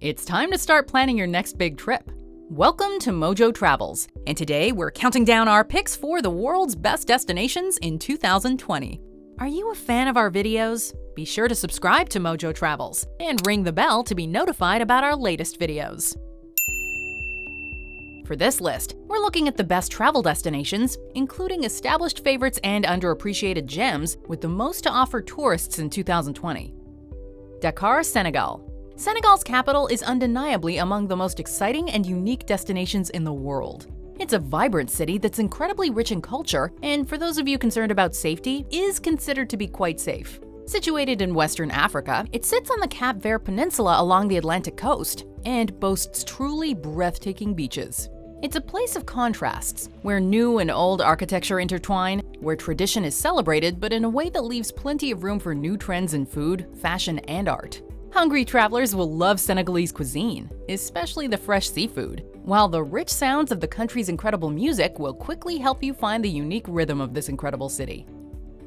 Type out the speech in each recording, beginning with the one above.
It's time to start planning your next big trip. Welcome to MojoTravels, and today we're counting down our picks for the world's best destinations in 2020. Are you a fan of our videos? Be sure to subscribe to MojoTravels and ring the bell to be notified about our latest videos. For this list, we're looking at the best travel destinations, including established favorites and underappreciated gems with the most to offer tourists in 2020. Dakar, Senegal. Senegal's capital is undeniably among the most exciting and unique destinations in the world. It's a vibrant city that's incredibly rich in culture, and for those of you concerned about safety, is considered to be quite safe. Situated in Western Africa, it sits on the Cape Verde Peninsula along the Atlantic coast and boasts truly breathtaking beaches. It's a place of contrasts, where new and old architecture intertwine, where tradition is celebrated but in a way that leaves plenty of room for new trends in food, fashion, and art. Hungry travelers will love Senegalese cuisine, especially the fresh seafood, while the rich sounds of the country's incredible music will quickly help you find the unique rhythm of this incredible city.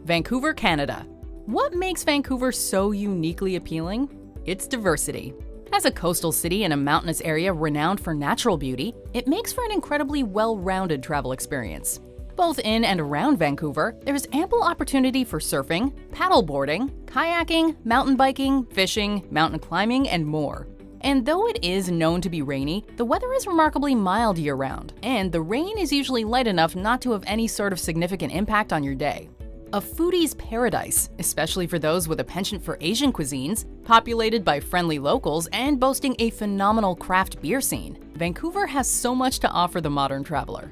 Vancouver, Canada. What makes Vancouver so uniquely appealing? Its diversity. As a coastal city in a mountainous area renowned for natural beauty, it makes for an incredibly well-rounded travel experience. Both in and around Vancouver, there's ample opportunity for surfing, paddleboarding, kayaking, mountain biking, fishing, mountain climbing, and more. And though it is known to be rainy, the weather is remarkably mild year-round, and the rain is usually light enough not to have any sort of significant impact on your day. A foodie's paradise, especially for those with a penchant for Asian cuisines, populated by friendly locals and boasting a phenomenal craft beer scene, Vancouver has so much to offer the modern traveler.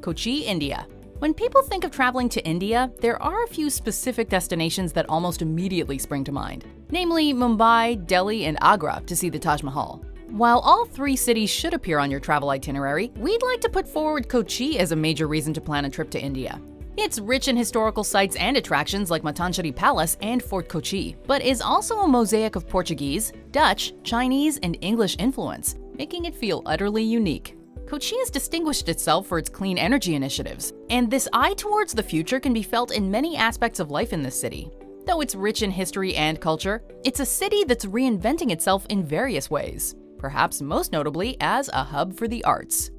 Kochi, India. When people think of traveling to India, there are a few specific destinations that almost immediately spring to mind, namely Mumbai, Delhi, and Agra to see the Taj Mahal. While all three cities should appear on your travel itinerary, we'd like to put forward Kochi as a major reason to plan a trip to India. It's rich in historical sites and attractions like Matancheri Palace and Fort Kochi, but is also a mosaic of Portuguese, Dutch, Chinese, and English influence, making it feel utterly unique. Kochi has distinguished itself for its clean energy initiatives, and this eye towards the future can be felt in many aspects of life in this city. Though it's rich in history and culture, it's a city that's reinventing itself in various ways, perhaps most notably as a hub for the arts.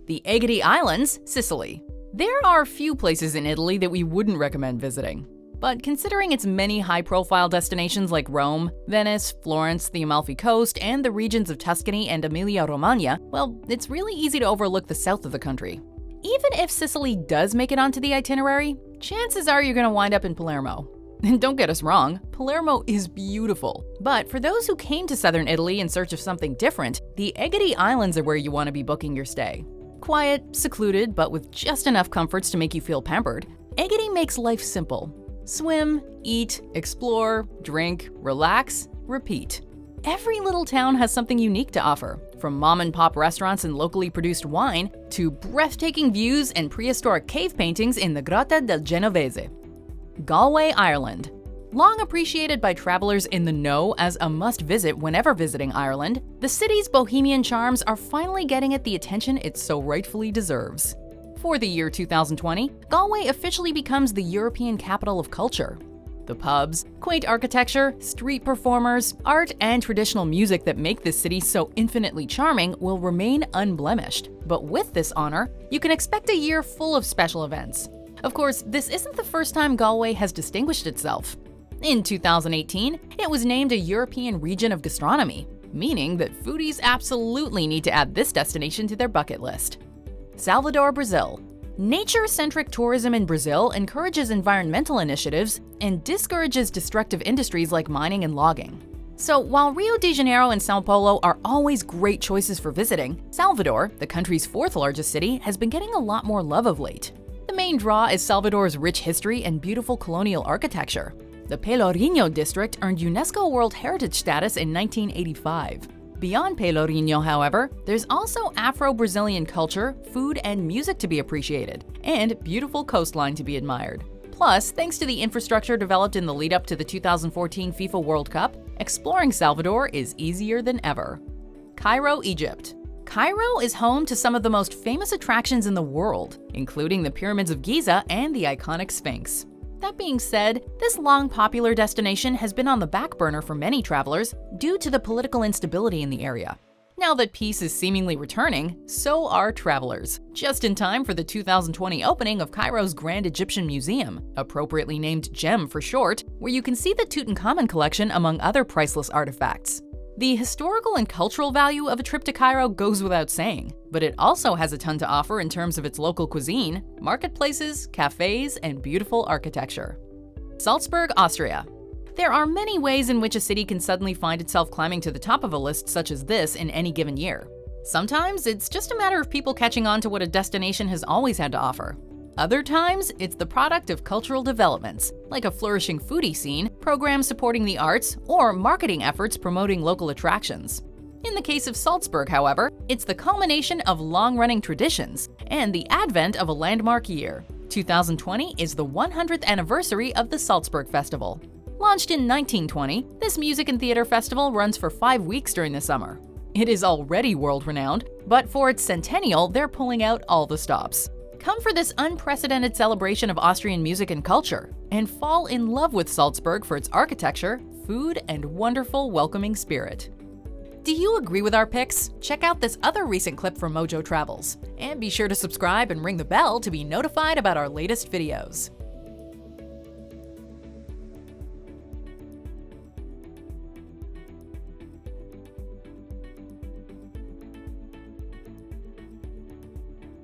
The Egadi Islands, Sicily. There are few places in Italy that we wouldn't recommend visiting. But considering its many high-profile destinations like Rome, Venice, Florence, the Amalfi Coast, and the regions of Tuscany and Emilia-Romagna, well, it's really easy to overlook the south of the country. Even if Sicily does make it onto the itinerary, chances are you're going to wind up in Palermo. And don't get us wrong, Palermo is beautiful. But for those who came to southern Italy in search of something different, the Egadi Islands are where you want to be booking your stay. Quiet, secluded, but with just enough comforts to make you feel pampered, Egadi makes life simple. Swim, eat, explore, drink, relax, repeat. Every little town has something unique to offer, from mom-and-pop restaurants and locally produced wine to breathtaking views and prehistoric cave paintings in the Grotta del Genovese. Galway, Ireland. Long appreciated by travelers in the know as a must-visit whenever visiting Ireland, the city's bohemian charms are finally getting it the attention it so rightfully deserves. For the year 2020, Galway officially becomes the European capital of culture. The pubs, quaint architecture, street performers, art, and traditional music that make this city so infinitely charming will remain unblemished. But with this honor, you can expect a year full of special events. Of course, this isn't the first time Galway has distinguished itself. In 2018, it was named a European region of gastronomy, meaning that foodies absolutely need to add this destination to their bucket list. Salvador, Brazil. Nature-centric tourism in Brazil encourages environmental initiatives and discourages destructive industries like mining and logging. So while Rio de Janeiro and São Paulo are always great choices for visiting, Salvador, the country's fourth largest city, has been getting a lot more love of late. The main draw is Salvador's rich history and beautiful colonial architecture. The Pelourinho district earned UNESCO World Heritage status in 1985. Beyond Pelourinho, however, there's also Afro-Brazilian culture, food, and music to be appreciated, and beautiful coastline to be admired. Plus, thanks to the infrastructure developed in the lead-up to the 2014 FIFA World Cup, exploring Salvador is easier than ever. Cairo, Egypt. Cairo is home to some of the most famous attractions in the world, including the Pyramids of Giza and the iconic Sphinx. That being said, this long popular destination has been on the back burner for many travelers due to the political instability in the area. Now that peace is seemingly returning, so are travelers. Just in time for the 2020 opening of Cairo's Grand Egyptian Museum, appropriately named GEM for short, where you can see the Tutankhamun collection among other priceless artifacts. The historical and cultural value of a trip to Cairo goes without saying, but it also has a ton to offer in terms of its local cuisine, marketplaces, cafes, and beautiful architecture. Salzburg, Austria. There are many ways in which a city can suddenly find itself climbing to the top of a list such as this in any given year. Sometimes it's just a matter of people catching on to what a destination has always had to offer. Other times, it's the product of cultural developments, like a flourishing foodie scene, programs supporting the arts, or marketing efforts promoting local attractions. In the case of Salzburg, however, it's the culmination of long-running traditions and the advent of a landmark year. 2020 is the 100th anniversary of the Salzburg Festival. Launched in 1920, this music and theater festival runs for 5 weeks during the summer. It is already world-renowned, but for its centennial, they're pulling out all the stops. Come for this unprecedented celebration of Austrian music and culture, and fall in love with Salzburg for its architecture, food, and wonderful welcoming spirit. Do you agree with our picks? Check out this other recent clip from MojoTravels, and be sure to subscribe and ring the bell to be notified about our latest videos.